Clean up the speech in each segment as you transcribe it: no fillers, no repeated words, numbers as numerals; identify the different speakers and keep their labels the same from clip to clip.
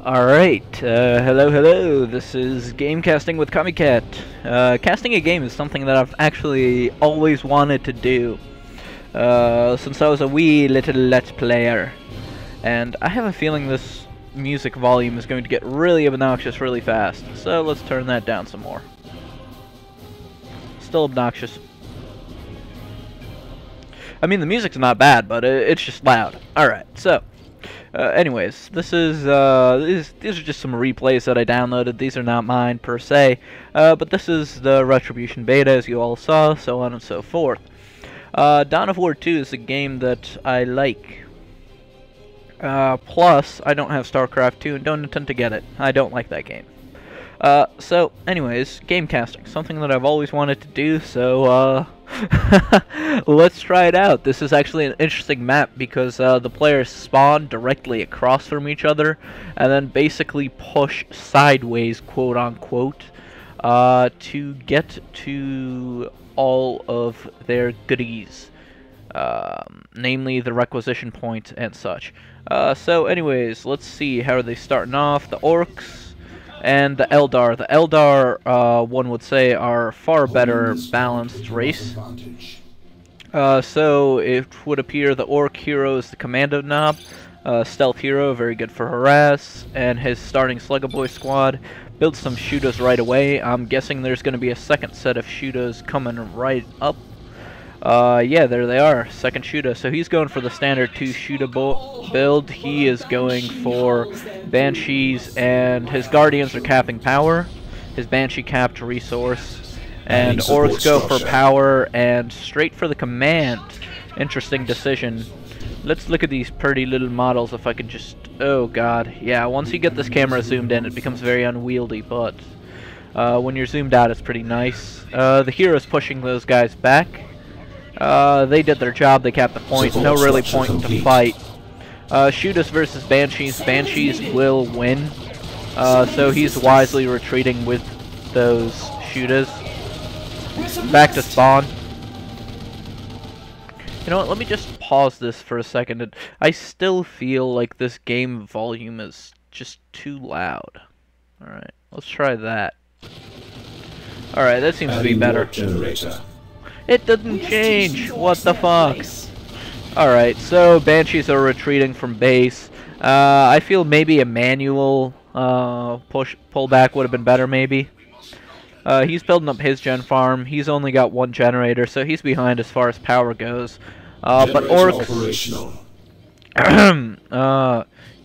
Speaker 1: Alright, hello, this is Game Casting with CommieCat. Casting a game is something that I've actually always wanted to do, since I was a wee little Let's Player. And I have a feeling this music volume is going to get really obnoxious really fast, so let's turn that down some more. Still obnoxious. I mean, the music's not bad, but it's just loud. Alright, so... anyways, these are just some replays that I downloaded. These are not mine per se, but this is the Retribution beta, as you all saw, so on and so forth. Dawn of War 2 is a game that I like. Plus, I don't have StarCraft 2 and don't intend to get it. I don't like that game. So, anyways, game casting, something that I've always wanted to do, so, let's try it out. This is actually an interesting map because, the players spawn directly across from each other, and then basically push sideways, quote-unquote, to get to all of their goodies, namely the requisition point and such. So, anyways, let's see, how are they starting off? The Orcs and the Eldar. The Eldar, one would say, are far better balanced race. So it would appear the Orc hero is the Commando Knob, Stealth hero, very good for harass, and his starting Sluggaboy squad builds some Shootas right away. I'm guessing there's going to be a second set of Shootas coming right up. Yeah, there they are, second Shoota. So he's going for the standard 2 Shoota build. He is going for Banshees, and his Guardians are capping power. His Banshee capped resource. And Orcs go for power and straight for the command. Interesting decision. Let's look at these pretty little models if I could just... Oh god, yeah, once you get this camera zoomed in it becomes very unwieldy, but when you're zoomed out it's pretty nice. The hero's pushing those guys back. They did their job, they capped the point, no really point to fight. Shootas versus Banshees, Banshees will win. So he's wisely retreating with those Shootas. Back to spawn. You know what, let me just pause this for a second. I still feel like this game volume is just too loud. Alright, let's try that. Alright, that seems to be better. It doesn't change! What the fuck? Alright, so Banshees are retreating from base. I feel maybe a manual pullback would have been better, maybe. He's building up his gen farm. He's only got one generator, so he's behind as far as power goes. But Orcs...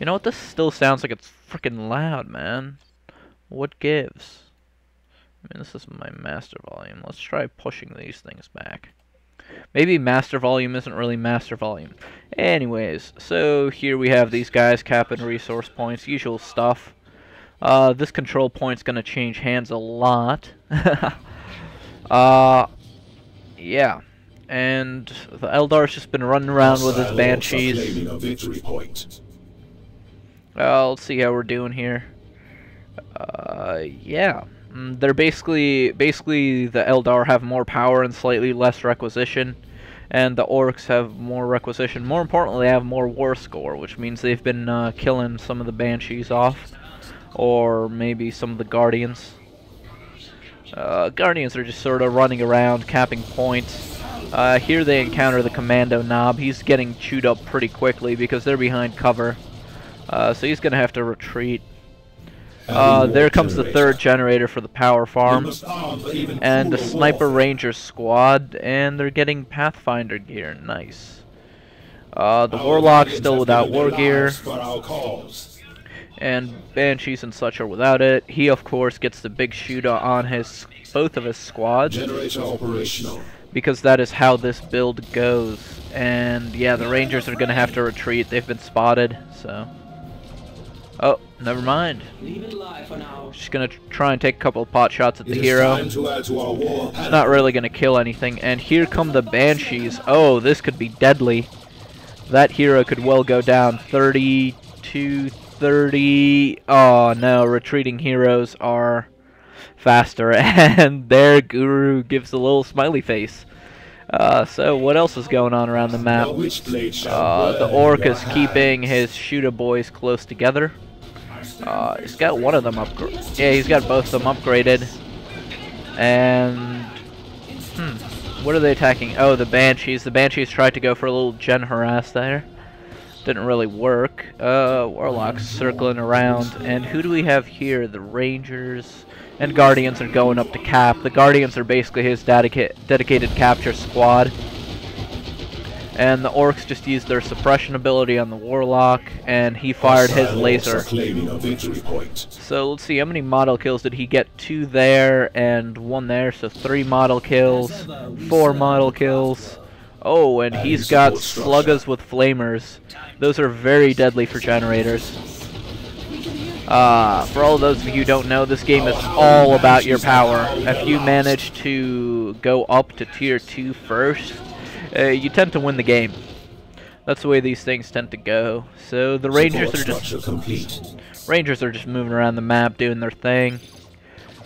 Speaker 1: you know what? This still sounds like it's freaking loud, man. What gives? I mean, this is my master volume. Let's try pushing these things back. Maybe master volume isn't really master volume. Anyways, so here we have these guys capping resource points, usual stuff. This control point's gonna change hands a lot. Yeah. And the Eldar's just been running around with his Banshees. Let's see how we're doing here. Yeah. They're basically the Eldar have more power and slightly less requisition, and the Orcs have more requisition. More importantly, they have more war score, which means they've been killing some of the Banshees off, or maybe some of the Guardians. Guardians are just sort of running around, capping points. Here they encounter the Commando Knob. He's getting chewed up pretty quickly because they're behind cover, so he's gonna have to retreat. There comes the third generator for the power farm, and the Sniper Ranger squad, and they're getting Pathfinder gear. Nice. The Warlock's still without war gear, and Banshees and such are without it. He, of course, gets the big Shooter on both of his squads, because that is how this build goes. And yeah, the Rangers are going to have to retreat. They've been spotted, so... Oh, never mind. Just gonna try and take a couple of pot shots at the hero. It's not really gonna kill anything. And here come the Banshees. Oh, this could be deadly. That hero could well go down. 32, 30. Oh no, retreating heroes are faster. And their Guru gives a little smiley face. So what else is going on around the map? The Orc is keeping his Shooter boys close together. He's got one of them upgraded. Yeah, he's got both of them upgraded. And what are they attacking? Oh, the Banshees. The Banshees tried to go for a little gen harass there. Didn't really work. Warlock's circling around. And who do we have here? The Rangers and Guardians are going up to cap. The Guardians are basically his dedicated capture squad. And the Orcs just used their suppression ability on the Warlock, and he fired his laser. So let's see, how many model kills did he get? 2 there and 1 there, so 3 model kills, 4 model kills. Oh, and he's got Sluggas with Flamers. Those are very deadly for generators. For all of those of you who don't know, this game is all about your power. If you manage to go up to tier 2 first, you tend to win the game. That's the way these things tend to go. So the Rangers are just moving around the map doing their thing.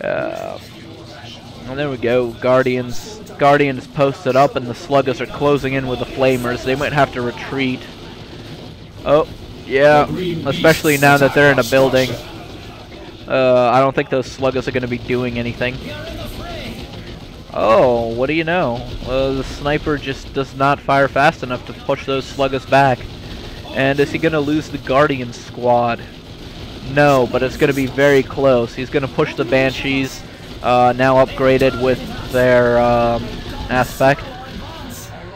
Speaker 1: And there we go. Guardians posted up, and the Sluggas are closing in with the Flamers. They might have to retreat. Oh, yeah. Especially now that they're in a building. I don't think those Sluggas are going to be doing anything. Oh, what do you know? The sniper just does not fire fast enough to push those Sluggas back. And is he going to lose the Guardian squad? No, but it's going to be very close. He's going to push the Banshees, now upgraded with their aspect,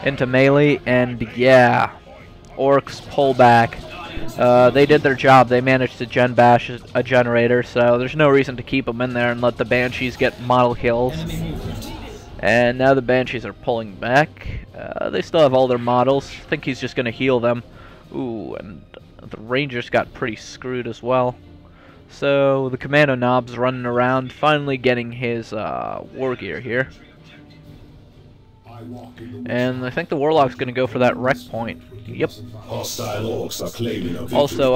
Speaker 1: into melee. And yeah, Orcs pull back. They did their job. They managed to gen bash a generator, so there's no reason to keep them in there and let the Banshees get model kills. And now the Banshees are pulling back. They still have all their models. I think he's just going to heal them. Ooh, and the Rangers got pretty screwed as well. So the Commando Knob's running around, finally getting his war gear here. And I think the Warlock's going to go for that wreck point. Yep. Also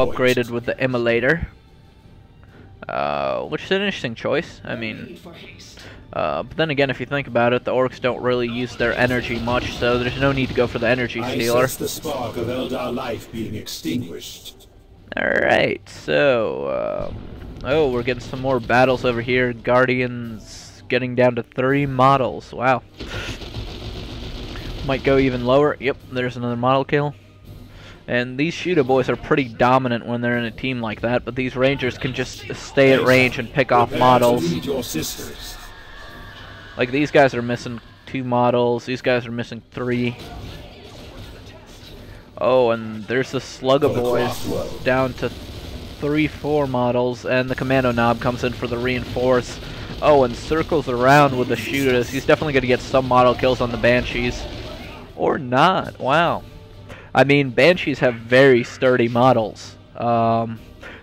Speaker 1: upgraded with the Immolator. Which is an interesting choice. I mean, but then again, if you think about it, the Orcs don't really use their energy much, so there's no need to go for the energy stealer.
Speaker 2: The spark of Eldar life being extinguished.
Speaker 1: Alright, so oh, we're getting some more battles over here. Guardians getting down to 3 models. Wow. Might go even lower. Yep, there's another model kill. And these shooter boys are pretty dominant when they're in a team like that, but these Rangers can just stay at range and pick off models. Like, these guys are missing 2 models, these guys are missing 3. Oh, and there's the Slugga boys down to 3-4 models, and the Commando Knob comes in for the reinforce. Oh, and circles around with the shooters. He's definitely going to get some model kills on the Banshees. Or not, wow. I mean, Banshees have very sturdy models. Not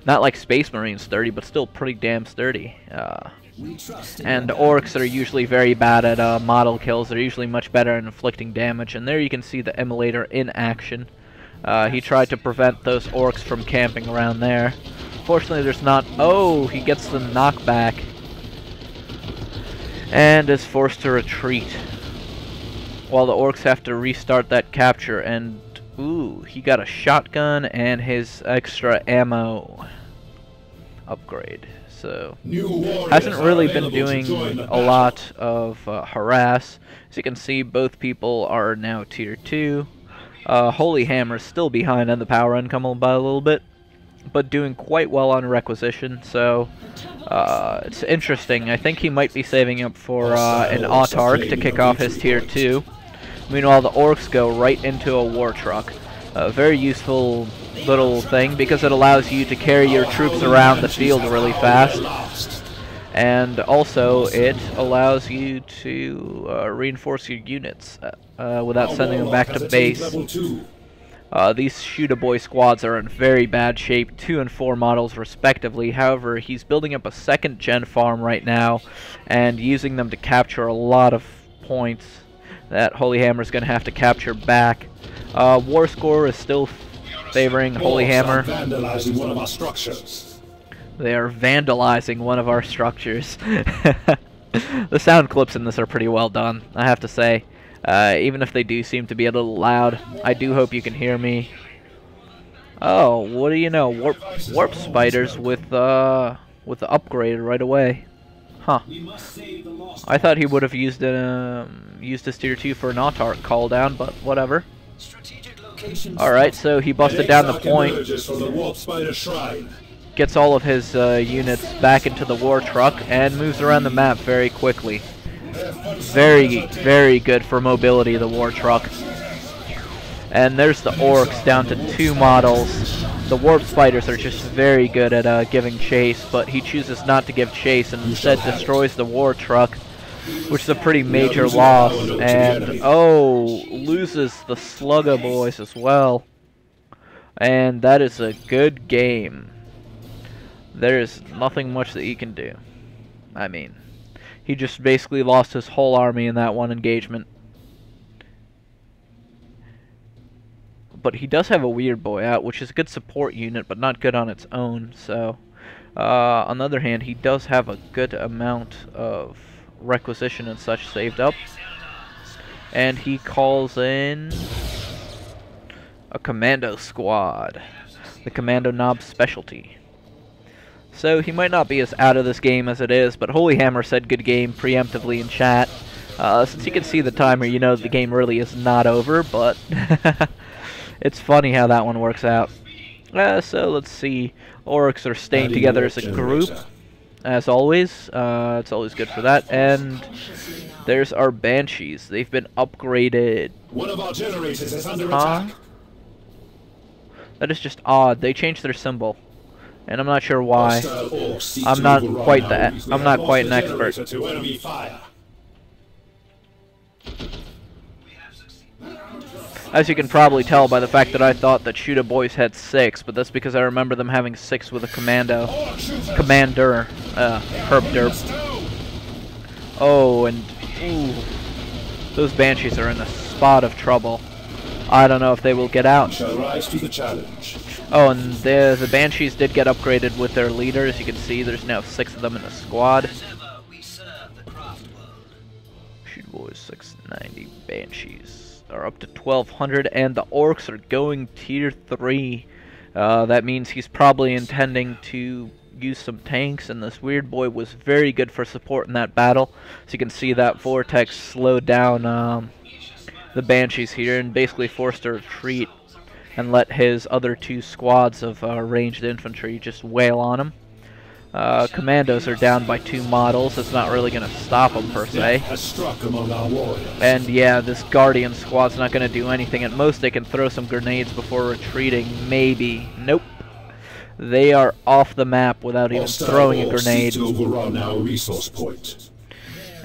Speaker 1: like Space Marine sturdy, but still pretty damn sturdy. And Orcs are usually very bad at model kills. They're usually much better at inflicting damage. And there you can see the Immolator in action. He tried to prevent those Orcs from camping around there. Fortunately, there's not... Oh, he gets the knockback. And is forced to retreat. While the Orcs have to restart that capture. And, ooh, he got a shotgun and his extra ammo upgrade. So, hasn't really been doing a lot of harass. As you can see, both people are now tier 2. HoLyHammer is still behind on the power income by a little bit, but doing quite well on requisition. So, it's interesting. I think he might be saving up for an Autarch to kick off his tier 2. Meanwhile, the Orcs go right into a war truck. A very useful little thing because it allows you to carry your troops around the field really fast, and also it allows you to reinforce your units without sending them back to base. These shooter boy squads are in very bad shape, 2 and 4 models respectively. However, he's building up a 2nd gen farm right now and using them to capture a lot of points that HoLyHammer is going to have to capture back. War score is still favoring HoLyHammer.
Speaker 2: Vandalizing one of our structures.
Speaker 1: They are vandalizing one of our structures. The sound clips in this are pretty well done, I have to say. Even if they do seem to be a little loud, I do hope you can hear me. Oh, what do you know? Warp spiders with the upgrade right away. Huh. I thought he would have used his tier 2 for an autarch call down, but whatever. Alright, so he busted down the point. Gets all of his units back into the war truck and moves around the map very quickly. Very good for mobility, the war truck. And there's the orcs down to 2 models. The warp spiders are just very good at giving chase, but he chooses not to give chase and instead destroys the war truck, which is a pretty major loss. And oh, loses the Slugga boys as well. And that is a good game. There is nothing much that he can do. I mean, he just basically lost his whole army in that one engagement. But he does have a weird boy out, which is a good support unit, but not good on its own. So, on the other hand, he does have a good amount of requisition and such saved up. And he calls in a commando squad, the commando knob specialty. So he might not be as out of this game as it is, but HoLyHammer said good game preemptively in chat. Since you can see the timer, you know the game really is not over, but it's funny how that one works out. So let's see. Orcs are staying together as a group, as always. It's always good for that. And there's our Banshees. They've been upgraded.
Speaker 2: One of our generators is under attack.
Speaker 1: That is just odd. They changed their symbol, and I'm not sure why. I'm not quite an expert. As you can probably tell by the fact that I thought that Shooter Boys had 6, but that's because I remember them having 6 with a commander, Herb Derp. Oh, and ooh, those Banshees are in a spot of trouble. I don't know if they will get out. Oh, and the Banshees did get upgraded with their leader. As you can see, there's now 6 of them in the squad. Shooter Boys 690 Banshees are up to 1200, and the orcs are going tier 3. That means he's probably intending to use some tanks, and this weird boy was very good for support in that battle. So you can see that vortex slowed down the Banshees here and basically forced a retreat and let his other 2 squads of ranged infantry just wail on him. Commandos are down by 2 models. It's not really going to stop them per se. And yeah, this Guardian squad's not going to do anything. At most, they can throw some grenades before retreating. Maybe. Nope. They are off the map without even throwing a grenade.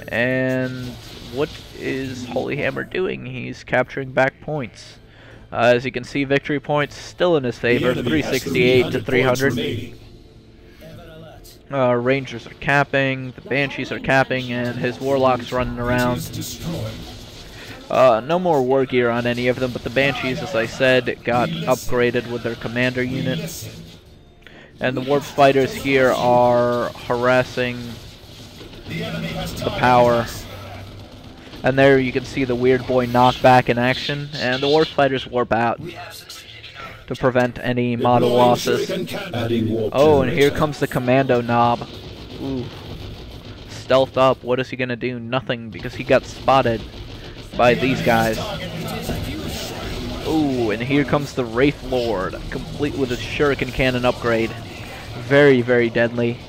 Speaker 1: And what is HoLyHammer doing? He's capturing back points. As you can see, victory points still in his favor, 368 to 300. Rangers are capping, the Banshees are capping, and his Warlock's running around. No more war gear on any of them, but the Banshees, as I said, got upgraded with their commander unit. And the Warp Spiders here are harassing the power. And there you can see the weird boy knockback in action, and the Warp Spiders warp out to prevent any model losses. Oh, and here comes the commando knob. Ooh. Stealth up. What is he gonna do? Nothing, because he got spotted by these guys. Ooh, and here comes the Wraith Lord, complete with a shuriken cannon upgrade. Very deadly.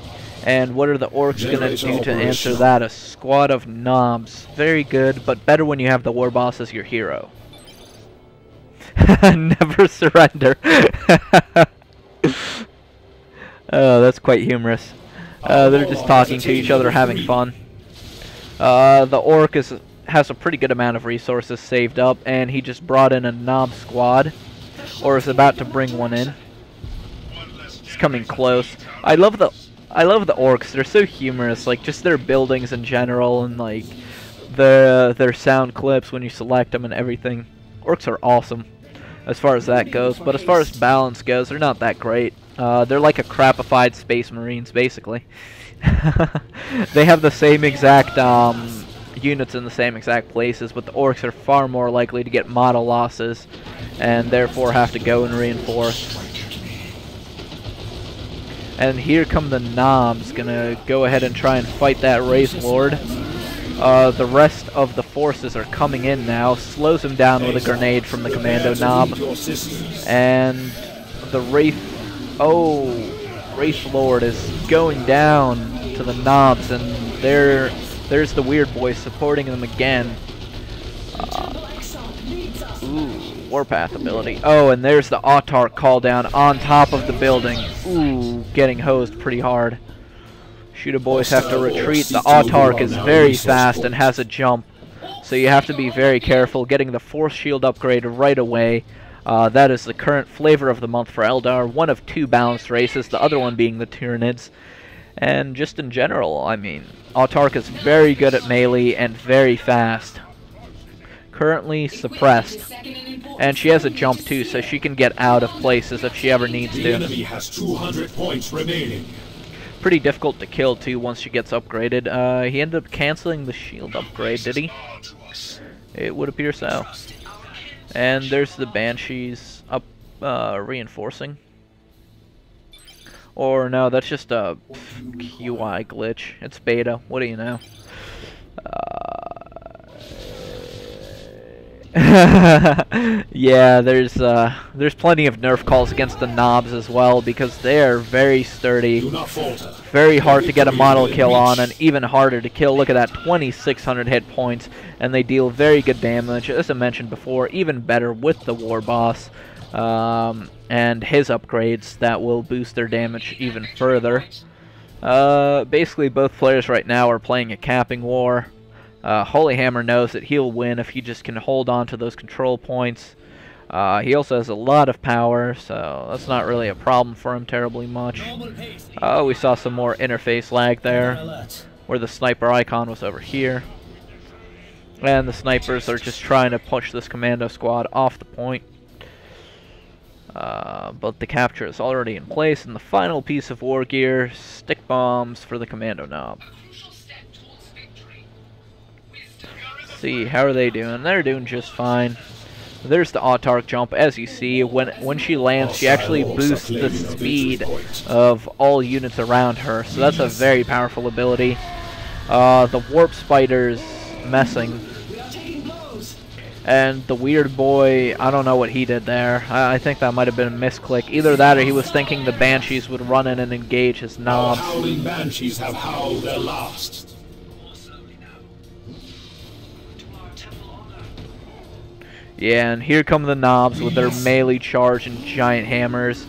Speaker 1: And what are the orcs gonna do to answer that? A squad of knobs. Very good, but better when you have the war boss as your hero. Never surrender. Oh, that's quite humorous. They're just talking to each other, having fun. The orc has a pretty good amount of resources saved up, and he just brought in a knob squad, or is about to bring one in. It's coming close. I love the orcs. They're so humorous. Like, just their buildings in general, and like their sound clips when you select them and everything. Orcs are awesome as far as that goes, but as far as balance goes, they're not that great. They're like a crapified Space Marines, basically. They have the same exact units in the same exact places, but the orcs are far more likely to get model losses, and therefore have to go and reinforce. And here come the Knobs, gonna go ahead and try and fight that Wraith Lord. The rest of the forces are coming in now, slows him down with a grenade from the Commando Knob. And the Wraith Lord is going down to the Knobs, and there's the Weird Boy supporting them again. Warpath ability. Oh, and there's the Autarch call down on top of the building. Ooh, getting hosed pretty hard. Shooter boys have to retreat. The Autarch is very fast and has a jump, so you have to be very careful getting the Force Shield upgrade right away. That is the current flavor of the month for Eldar. One of 2 balanced races, the other one being the Tyranids. And just in general, I mean, Autarch is very good at melee and very fast. Currently suppressed. And she has a jump too, so she can get out of places if she ever needs to.
Speaker 2: The enemy has 200 points remaining.
Speaker 1: Pretty difficult to kill too once she gets upgraded. He ended up canceling the shield upgrade, did he? It would appear so. And there's the Banshees up reinforcing. Or no, that's just a QI glitch. It's beta. What do you know? Yeah, there's plenty of nerf calls against the Knobs as well, because they're very sturdy, very hard to get a model kill on, and even harder to kill. Look at that, 2,600 hit points, and they deal very good damage, as I mentioned before, even better with the War Boss, and his upgrades that will boost their damage even further. Basically, both players right now are playing a capping war. HoLyHammer knows that he'll win if he just can hold on to those control points. He also has a lot of power, so that's not really a problem for him terribly much. We saw some more interface lag there, where the sniper icon was over here. And the snipers are just trying to push this commando squad off the point. But the capture is already in place, and the final piece of war gear, stick bombs for the commando knob. See, how are they doing? They're doing just fine. There's the Autarch jump. As you see, when she lands, she actually boosts the speed of all units around her, so that's a very powerful ability. The Warp Spider's messing. And the Weird Boy, I don't know what he did there. I think that might have been a misclick. Either that or he was thinking the Banshees would run in and engage his knobs.
Speaker 2: The howling Banshees have howled their last.
Speaker 1: Yeah, and here come the Knobs with their melee charge and giant hammers,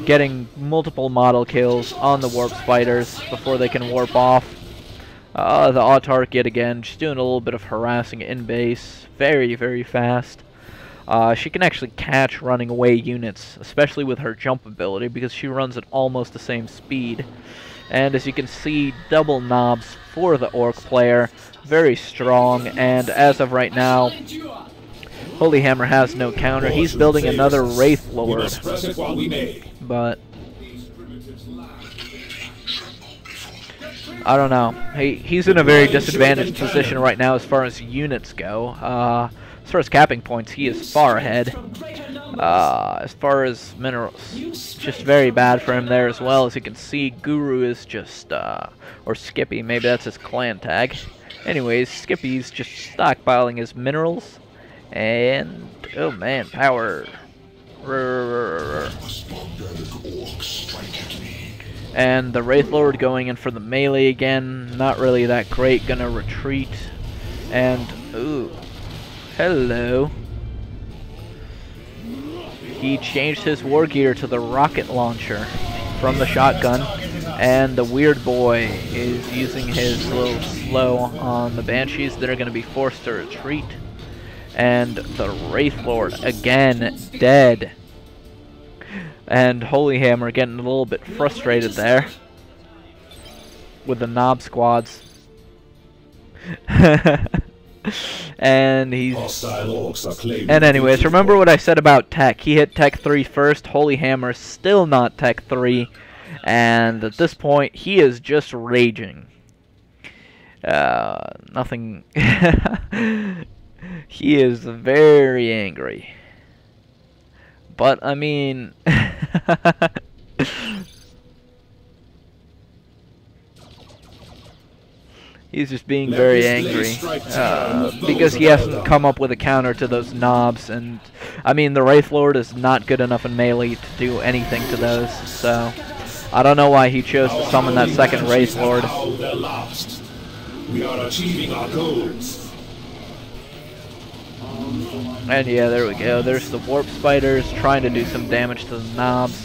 Speaker 1: getting multiple model kills on the Warp Spiders before they can warp off. The Autarch yet again, just doing a little bit of harassing in base, very, very fast. She can actually catch running away units, especially with her jump ability, because she runs at almost the same speed. And as you can see, double Knobs for the Orc player, very strong, and as of right now, HoLyHammer has no counter. He's building another Wraith Lord, but I don't know. He's in a very disadvantaged position right now as far as units go. As far as capping points, he is far ahead. As far as minerals, just very bad for him there as well. As you can see, Guru is just, or Skippy, maybe that's his clan tag. Anyways, Skippy's just stockpiling his minerals. And, oh man, power. And the Wraith Lord going in for the melee again. Not really that great. Gonna retreat. And, ooh. Hello. He changed his war gear to the rocket launcher from the shotgun. And the Weird Boy is using his little slow on the Banshees that are gonna be forced to retreat. And the Wraith Lord again dead. And HoLyHammer getting a little bit frustrated there with the Knob squads. And he's... And anyways, remember what I said about Tech. He hit Tech 3 first. HoLyHammer still not Tech 3. And at this point, he is just raging. Nothing... He is very angry. But, I mean... He's just being very angry because he hasn't come up with a counter to those knobs, and I mean the Wraith Lord is not good enough in melee to do anything to those, so I don't know why he chose to summon that second Wraith Lord.
Speaker 2: We are achieving our goals.
Speaker 1: And yeah, there we go. There's the Warp Spiders trying to do some damage to the knobs.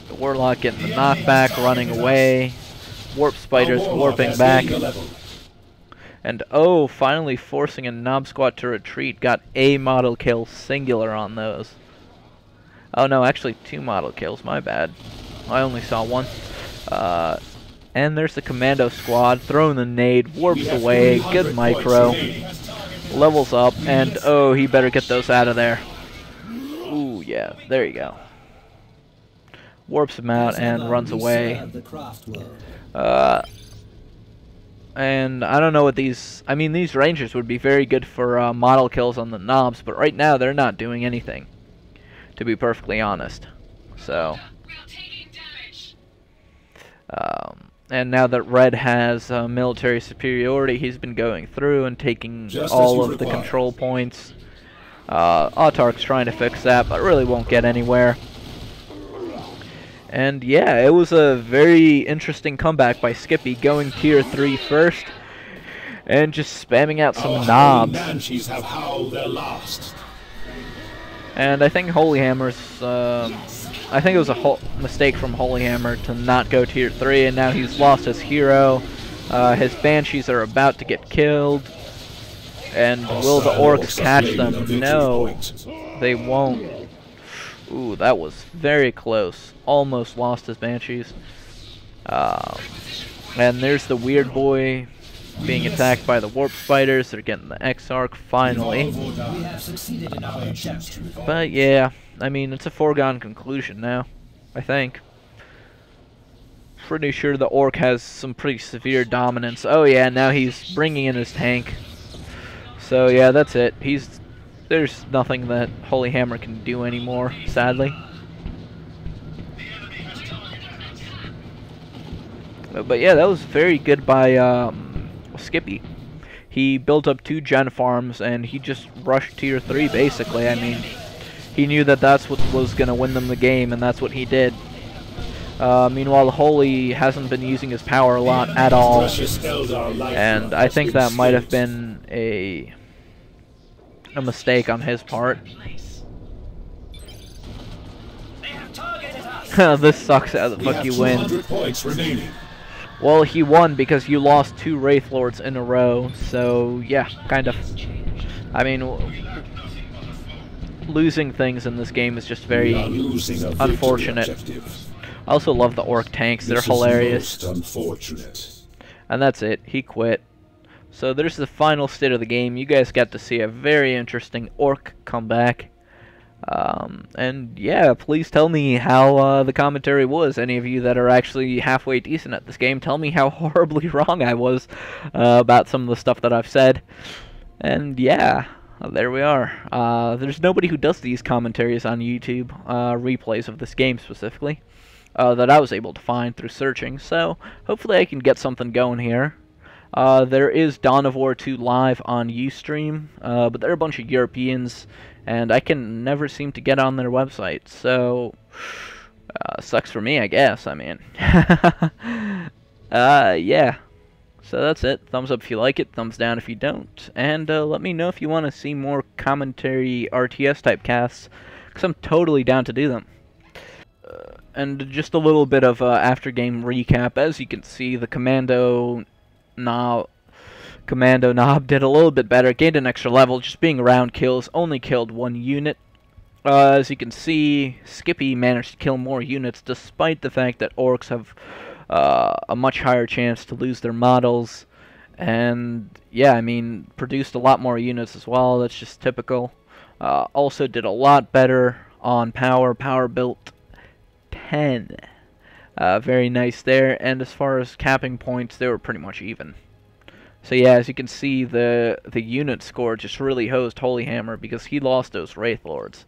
Speaker 1: The Warlock getting the knockback, running away. Warp Spiders warping back. And oh, finally forcing a Knob Squat to retreat. Got a model kill singular on those. Oh no, actually 2 model kills, my bad. I only saw 1. And there's the Commando Squad, throwing the nade, warps away, good micro. Levels up, and oh, he better get those out of there. Ooh, yeah, there you go. Warps him out and runs away. And I don't know what these... I mean, these Rangers would be very good for model kills on the knobs, but right now they're not doing anything, to be perfectly honest. So... and now that Red has military superiority, he's been going through and taking all of the control points. Autark's trying to fix that, but really won't get anywhere. And yeah, it was a very interesting comeback by Skippy, going tier 3 first, and just spamming out some knobs. And I think HoLyHammer's... I think it was a mistake from HoLyHammer to not go tier 3, and now he's lost his hero. His Banshees are about to get killed. And will the Orcs catch them? No, they won't. Ooh, that was very close. Almost lost his Banshees. And there's the Weird Boy being attacked by the Warp Spiders. They're getting the X-Arc finally. But yeah, I mean, it's a foregone conclusion now, I think. Pretty sure the Orc has some pretty severe dominance. Oh yeah, now he's bringing in his tank. So yeah, that's it. There's nothing that HoLyHammer can do anymore, sadly. But yeah, that was very good by Skippy. He built up 2 gen farms and he just rushed tier 3 basically. I mean, he knew that that's what was going to win them the game, and that's what he did. Meanwhile, Holy hasn't been using his power a lot at all, and I think that might have been a mistake on his part. This sucks. How the fuck you win? Well, he won because you lost 2 Wraith Lords in a row, so yeah, kind of. I mean, losing things in this game is just very unfortunate. I also love the Orc tanks, they're hilarious. And that's it, he quit. So there's the final state of the game. You guys got to see a very interesting Orc comeback. And yeah, please tell me how the commentary was. Any of you that are actually halfway decent at this game, tell me how horribly wrong I was about some of the stuff that I've said. And yeah, there we are. There's nobody who does these commentaries on YouTube, replays of this game specifically, that I was able to find through searching. So hopefully I can get something going here. There is Dawn of War 2 live on Ustream, but they're a bunch of Europeans, and I can never seem to get on their website, so sucks for me, I guess. I mean, yeah. So that's it. Thumbs up if you like it, thumbs down if you don't, and let me know if you want to see more commentary RTS type casts, because I'm totally down to do them. And just a little bit of after game recap. As you can see, the Commando Knob did a little bit better, gained an extra level, just being around kills, only killed 1 unit. As you can see, Skippy managed to kill more units, despite the fact that Orcs have a much higher chance to lose their models. And yeah, I mean, produced a lot more units as well, that's just typical. Also did a lot better on power built 10. Very nice there, and as far as capping points, they were pretty much even. So yeah, as you can see, the unit score just really hosed HoLyHammer because he lost those Wraith Lords.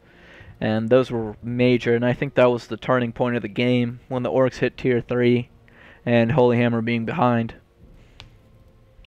Speaker 1: And those were major, and I think that was the turning point of the game when the orcs hit tier 3 and HoLyHammer being behind.